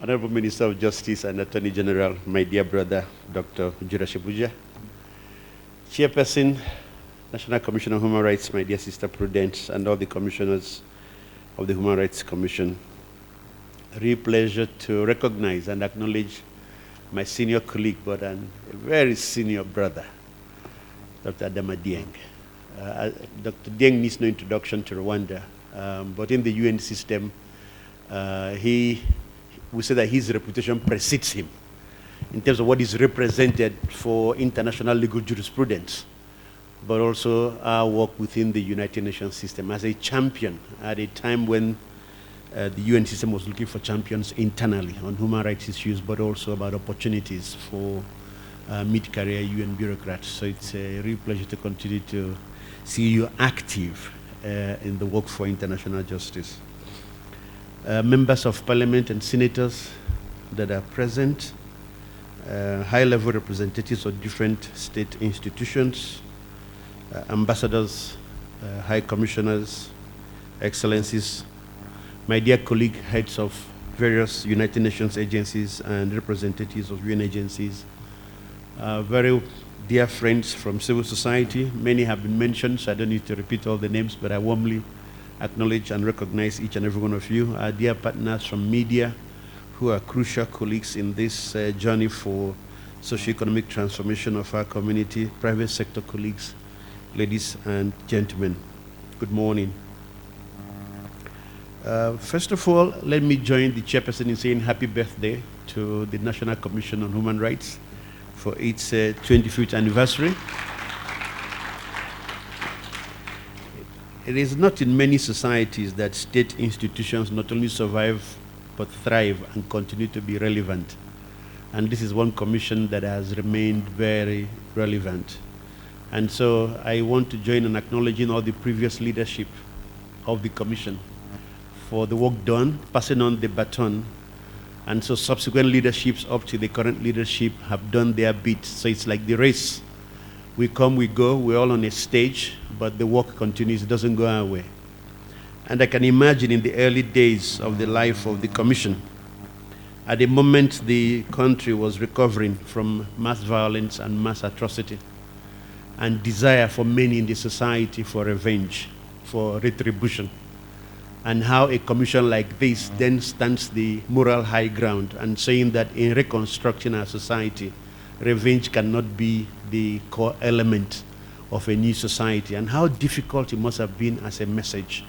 Honorable Minister of Justice and Attorney General, my dear brother, Dr. Ojielo, Chairperson, National Commission on Human Rights, my dear sister Prudence, and all the commissioners of the Human Rights Commission. A real pleasure to recognize and acknowledge my senior colleague, but a very senior brother, Dr. Adama Dieng. Dr. Dieng needs no introduction to Rwanda, but in the UN system, we say that his reputation precedes him in terms of what is represented for international legal jurisprudence, but also our work within the United Nations system as a champion at a time when the UN system was looking for champions internally on human rights issues, but also about opportunities for mid-career UN bureaucrats. So it's a real pleasure to continue to see you active in the work for international justice. Members of parliament and senators that are present, high-level representatives of different state institutions, ambassadors, high commissioners, excellencies, my dear colleague, heads of various United Nations agencies and representatives of UN agencies, very dear friends from civil society. Many have been mentioned, so I don't need to repeat all the names, but I warmly acknowledge and recognize each and every one of you. Our dear partners from media, who are crucial colleagues in this journey for socio-economic transformation of our community, private sector colleagues, ladies and gentlemen, good morning. First of all, let me join the chairperson in saying happy birthday to the National Commission on Human Rights for its 25th anniversary. It is not in many societies that state institutions not only survive but thrive and continue to be relevant. And this is one commission that has remained very relevant. And so I want to join in acknowledging all the previous leadership of the commission for the work done, passing on the baton. And so subsequent leaderships up to the current leadership have done their bit. So it's like the race. We come, we go, we're all on a stage, but the work continues, it doesn't go our way. And I can imagine in the early days of the life of the commission, at the moment the country was recovering from mass violence and mass atrocity, and desire for many in the society for revenge, for retribution, and how a commission like this then stands the moral high ground and saying that in reconstructing our society, revenge cannot be the core element of a new society, and how difficult it must have been as a message.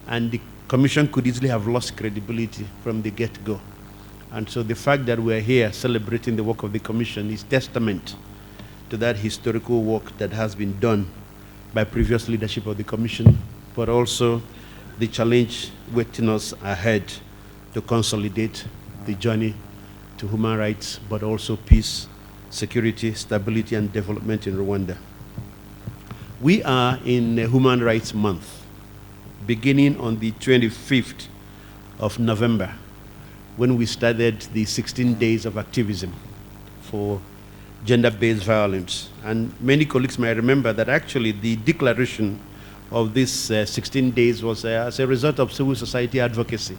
And the commission could easily have lost credibility from the get-go. And so the fact that we're here celebrating the work of the commission is testament to that historical work that has been done by previous leadership of the commission, but also the challenge waiting us ahead to consolidate the journey to human rights, but also peace, security, stability, and development in Rwanda. We are in Human Rights Month, beginning on the 25th of November, when we started the 16 days of activism for gender-based violence. And many colleagues may remember that actually the declaration of this 16 days was as a result of civil society advocacy.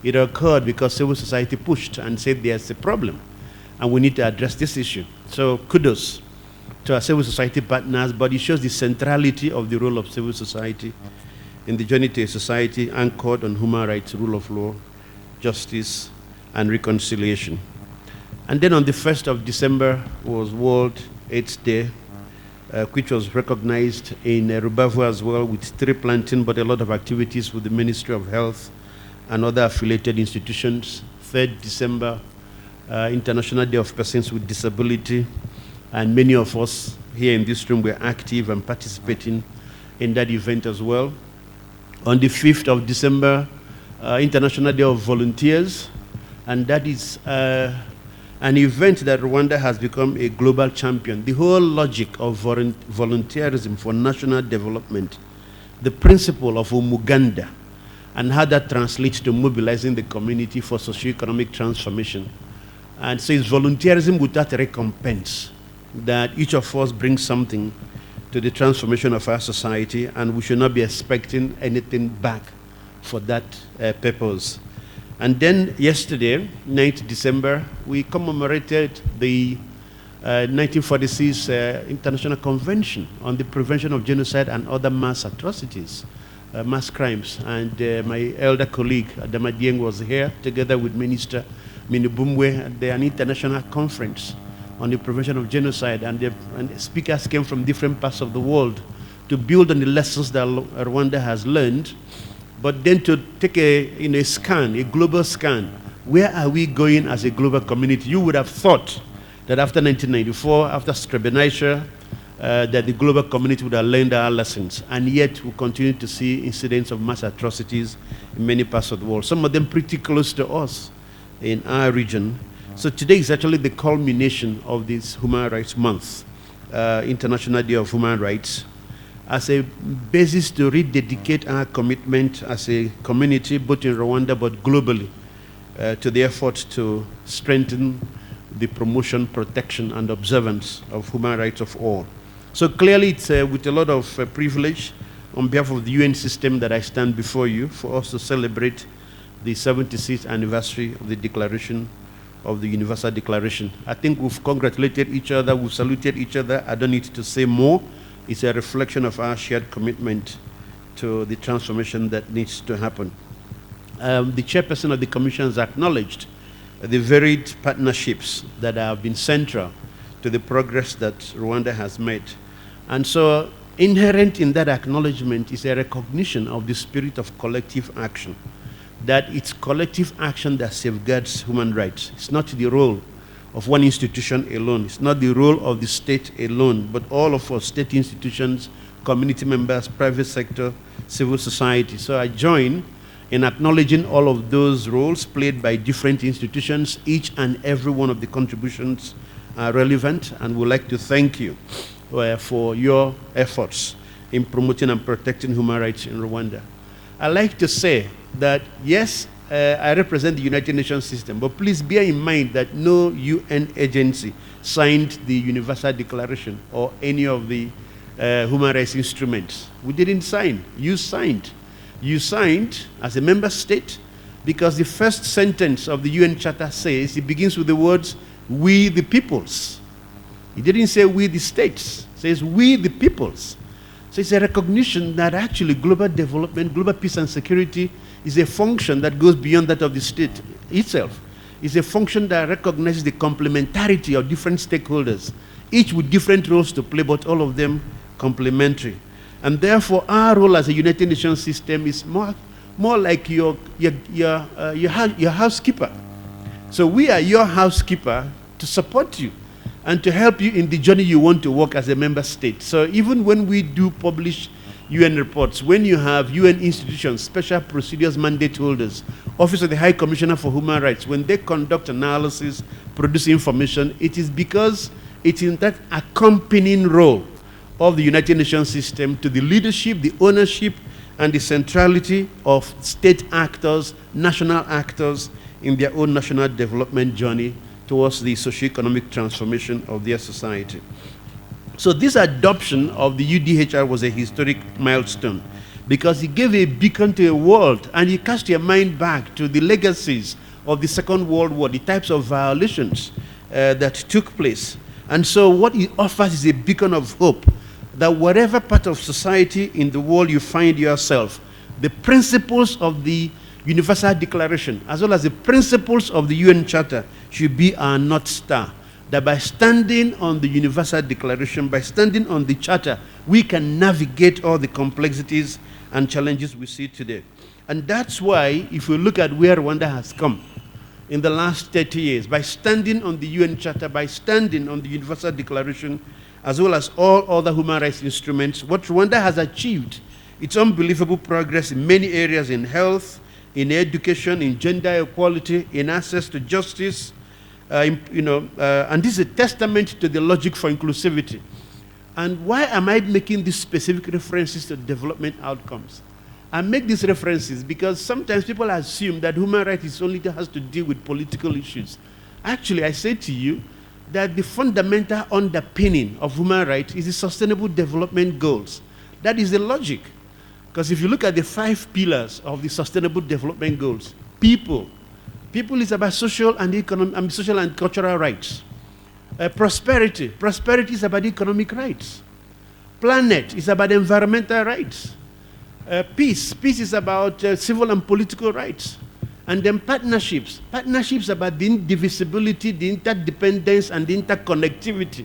It occurred because civil society pushed and said there's a problem and we need to address this issue. So kudos to our civil society partners, but it shows the centrality of the role of civil society in the journey to a society anchored on human rights, rule of law, justice, and reconciliation. And then on the 1st of December was World AIDS Day, which was recognized in Rubavu as well, with tree planting, but a lot of activities with the Ministry of Health and other affiliated institutions. 3rd December, International Day of Persons with Disability, and many of us here in this room were active and participating in that event as well. On the 5th of December, International Day of Volunteers, and that is an event that Rwanda has become a global champion. The whole logic of volunteerism for national development, the principle of umuganda, and how that translates to mobilizing the community for socio-economic transformation. And so it's volunteerism without recompense, that each of us brings something to the transformation of our society, and we should not be expecting anything back for that purpose. And then yesterday, 9th December, we commemorated the 1946 International Convention on the Prevention of Genocide and Other Mass Atrocities, mass crimes. And my elder colleague, Adama Dieng, was here together with Minister Minibumwe at an international conference on the prevention of genocide. And speakers came from different parts of the world to build on the lessons that Rwanda has learned, but then to take a scan, a global scan. Where are we going as a global community? You would have thought that after 1994, after Srebrenica, that the global community would have learned our lessons, and yet we continue to see incidents of mass atrocities in many parts of the world, some of them pretty close to us in our region. So today is actually the culmination of this Human Rights Month, International Day of Human Rights, as a basis to rededicate our commitment as a community, both in Rwanda but globally, to the effort to strengthen the promotion, protection, and observance of human rights of all. So clearly it's with a lot of privilege on behalf of the UN system that I stand before you for us to celebrate the 76th anniversary of the Declaration of the Universal Declaration. I think we've congratulated each other, we've saluted each other. I don't need to say more. It's a reflection of our shared commitment to the transformation that needs to happen. The chairperson of the commission has acknowledged the varied partnerships that have been central to the progress that Rwanda has made. And so inherent in that acknowledgement is a recognition of the spirit of collective action, that it's collective action that safeguards human rights. It's not the role of one institution alone. It's not the role of the state alone, but all of us, state institutions, community members, private sector, civil society. So I join in acknowledging all of those roles played by different institutions. Each and every one of the contributions are relevant, and would like to thank you for your efforts in promoting and protecting human rights in Rwanda. I like to say that, yes, I represent the United Nations system, but please bear in mind that no UN agency signed the Universal Declaration or any of the human rights instruments. We didn't sign. You signed. You signed as a member state because the first sentence of the UN Charter says, it begins with the words, "We the peoples." It didn't say "we the states." It says "we the peoples." So it's a recognition that actually global development, global peace and security is a function that goes beyond that of the state itself. It's a function that recognizes the complementarity of different stakeholders, each with different roles to play, but all of them complementary. And therefore, our role as a United Nations system is more like your housekeeper. So we are your housekeeper to support you and to help you in the journey you want to walk as a member state. So even when we do publish UN reports, when you have UN institutions, special procedures mandate holders, Office of the High Commissioner for Human Rights, when they conduct analysis, produce information, it is because it's in that accompanying role of the United Nations system to the leadership, the ownership, and the centrality of state actors, national actors in their own national development journey towards the socio-economic transformation of their society. So this adoption of the UDHR was a historic milestone because it gave a beacon to a world, and it cast your mind back to the legacies of the Second World War, the types of violations that took place. And so what it offers is a beacon of hope that whatever part of society in the world you find yourself, the principles of the Universal Declaration, as well as the principles of the UN Charter, should be our North Star. That by standing on the Universal Declaration, by standing on the Charter, we can navigate all the complexities and challenges we see today. And that's why, if we look at where Rwanda has come in the last 30 years, by standing on the UN Charter, by standing on the Universal Declaration, as well as all other human rights instruments, what Rwanda has achieved, it's unbelievable progress in many areas, in health, in education, in gender equality, in access to justice, and this is a testament to the logic for inclusivity. And why am I making these specific references to development outcomes? I make these references because sometimes people assume that human rights only has to deal with political issues. Actually, I say to you that the fundamental underpinning of human rights is the Sustainable Development Goals. That is the logic. Because if you look at the 5 pillars of the Sustainable Development Goals, people, People is about social and economic, social and cultural rights. Prosperity is about economic rights. Planet is about environmental rights. Peace is about civil and political rights. And then partnerships about the indivisibility, the interdependence, and the interconnectivity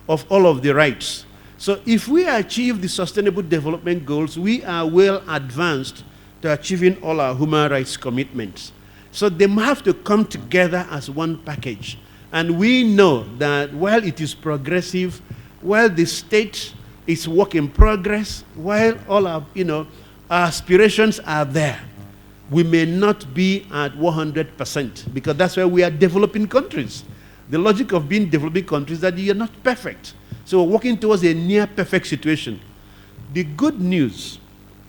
of all of the rights. So if we achieve the Sustainable Development Goals, we are well advanced to achieving all our human rights commitments. So they have to come together as one package. And we know that while it is progressive, while the state is work in progress, while all our, our aspirations are there, we may not be at 100% because that's why we are developing countries. The logic of being developing countries is that you're not perfect. So we're working towards a near perfect situation. The good news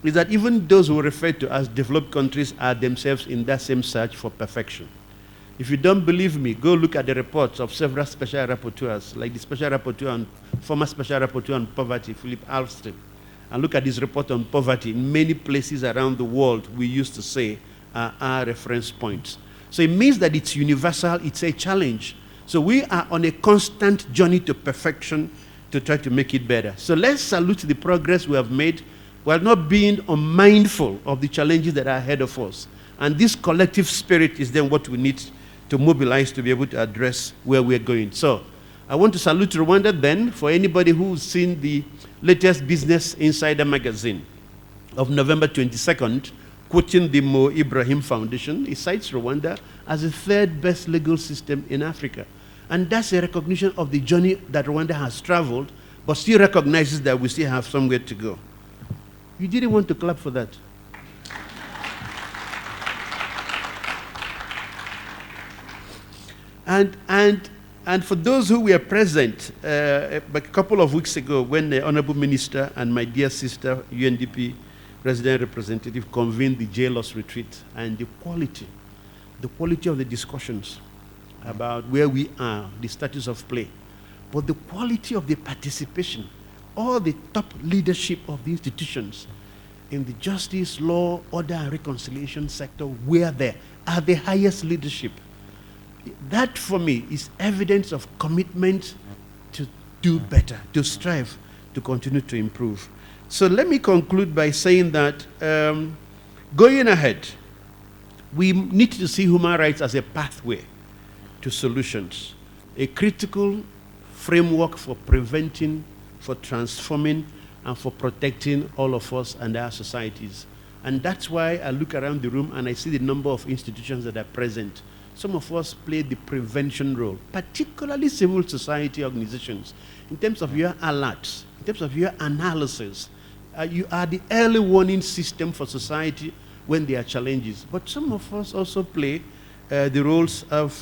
is that even those who refer to as developed countries are themselves in that same search for perfection. If you don't believe me, go look at the reports of several special rapporteurs, like the special rapporteur and former special rapporteur on poverty, Philip Alston, and look at his report on poverty. In many places around the world, we used to say are reference points. So it means that it's universal, it's a challenge. So we are on a constant journey to perfection to try to make it better. So let's salute the progress we have made while not being unmindful of the challenges that are ahead of us. And this collective spirit is then what we need to mobilize to be able to address where we're going. So I want to salute Rwanda then. For anybody who's seen the latest Business Insider magazine of November 22nd, quoting the Mo Ibrahim Foundation, it cites Rwanda as the third best legal system in Africa. And that's a recognition of the journey that Rwanda has traveled, but still recognizes that we still have somewhere to go. You didn't want to clap for that. And for those who were present a couple of weeks ago when the Honorable Minister and my dear sister, UNDP Resident Representative, convened the Ojielo retreat, and the quality of the discussions about where we are, the status of play, but the quality of the participation, all the top leadership of the institutions in the justice, law, order, and reconciliation sector were there, are the highest leadership. That, for me, is evidence of commitment to do better, to strive, to continue to improve. So let me conclude by saying that going ahead, we need to see human rights as a pathway to solutions, a critical framework for preventing, for transforming, and for protecting all of us and our societies. And that's why I look around the room and I see the number of institutions that are present. Some of us play the prevention role, particularly civil society organizations, in terms of your alerts, in terms of your analysis. You are the early warning system for society when there are challenges. But some of us also play the roles of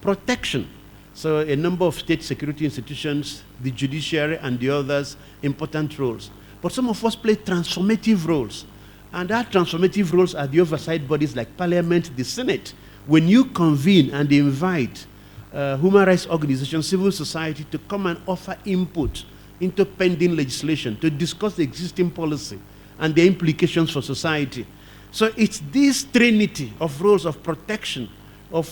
protection. So a number of state security institutions, the judiciary, and the others, important roles. But some of us play transformative roles. And our transformative roles are the oversight bodies like Parliament, the Senate. When you convene and invite human rights organizations, civil society to come and offer input into pending legislation, to discuss the existing policy and the implications for society. So it's this trinity of roles of protection, of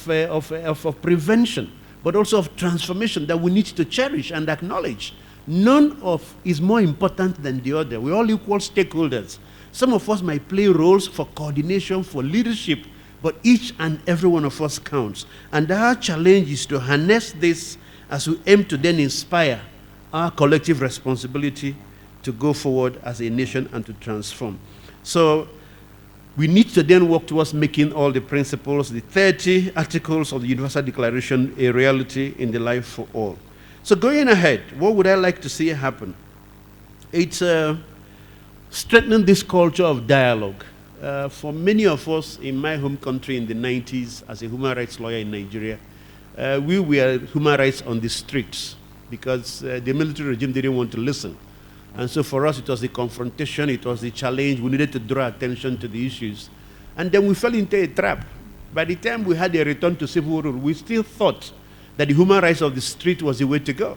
prevention, but also of transformation that we need to cherish and acknowledge. None of is more important than the other. We're all equal stakeholders. Some of us might play roles for coordination, for leadership, but each and every one of us counts. And our challenge is to harness this as we aim to then inspire our collective responsibility to go forward as a nation and to transform. So we need to then work towards making all the principles, the 30 articles of the Universal Declaration, a reality in the life for all. So going ahead, what would I like to see happen? It's strengthening this culture of dialogue. For many of us in my home country in the 90s, as a human rights lawyer in Nigeria, we were human rights on the streets because the military regime didn't want to listen. And so for us, it was the confrontation, it was the challenge. We needed to draw attention to the issues. And then we fell into a trap. By the time we had a return to civil rule, we still thought that the human rights of the street was the way to go.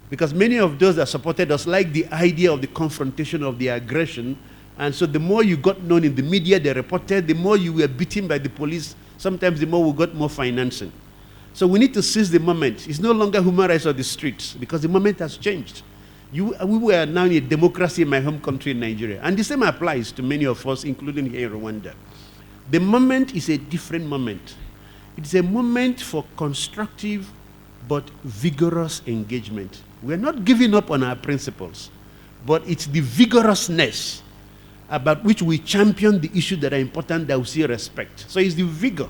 Because many of those that supported us liked the idea of the confrontation, of the aggression, And so the more you got known in the media, they reported, the more you were beaten by the police, sometimes the more we got more financing. So we need to seize the moment. It's no longer human rights on the streets because the moment has changed. We were now in a democracy in my home country in Nigeria. And the same applies to many of us, including here in Rwanda. The moment is a different moment. It's a moment for constructive but vigorous engagement. We're not giving up on our principles, but it's the vigorousness about which we champion the issues that are important that we see respect. So it's the vigor.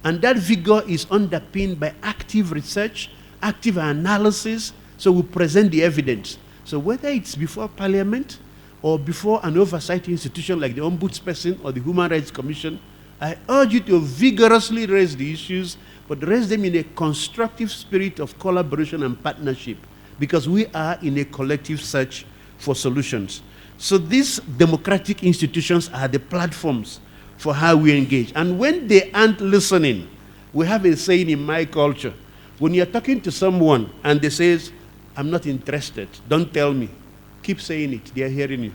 And that vigor is underpinned by active research, active analysis, so we present the evidence. So whether it's before Parliament or before an oversight institution like the Ombudsperson or the Human Rights Commission, I urge you to vigorously raise the issues, but raise them in a constructive spirit of collaboration and partnership, because we are in a collective search for solutions. So these democratic institutions are the platforms for how we engage. And when they aren't listening, we have a saying in my culture, when you're talking to someone and they say, I'm not interested, don't tell me. Keep saying it, they're hearing you.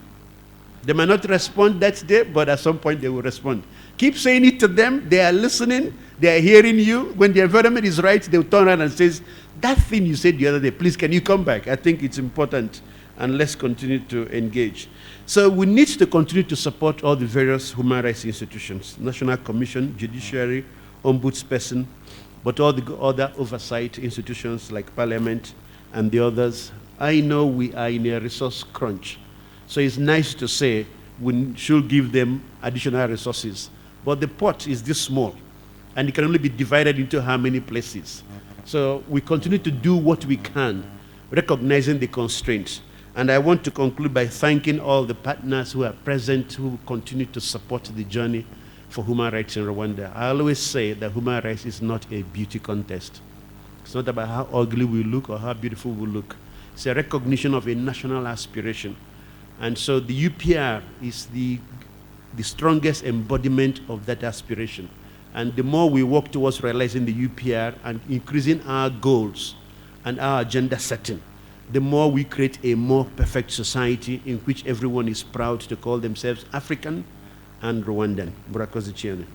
They might not respond that day, but at some point they will respond. Keep saying it to them, they are listening, they are hearing you. When the environment is right, they'll turn around and say, that thing you said the other day, please can you come back? I think it's important, and let's continue to engage. So we need to continue to support all the various human rights institutions, National Commission, Judiciary, Ombudsperson, but all the other oversight institutions like Parliament and the others. I know we are in a resource crunch. So it's nice to say we should give them additional resources. But the pot is this small, and it can only be divided into how many places. So we continue to do what we can, recognizing the constraints. And I want to conclude by thanking all the partners who are present, who continue to support the journey for human rights in Rwanda. I always say that human rights is not a beauty contest. It's not about how ugly we look or how beautiful we look. It's a recognition of a national aspiration. And so the UPR is the strongest embodiment of that aspiration. And the more we work towards realizing the UPR and increasing our goals and our agenda setting, the more we create a more perfect society in which everyone is proud to call themselves African and Rwandan. Murakoze cyane.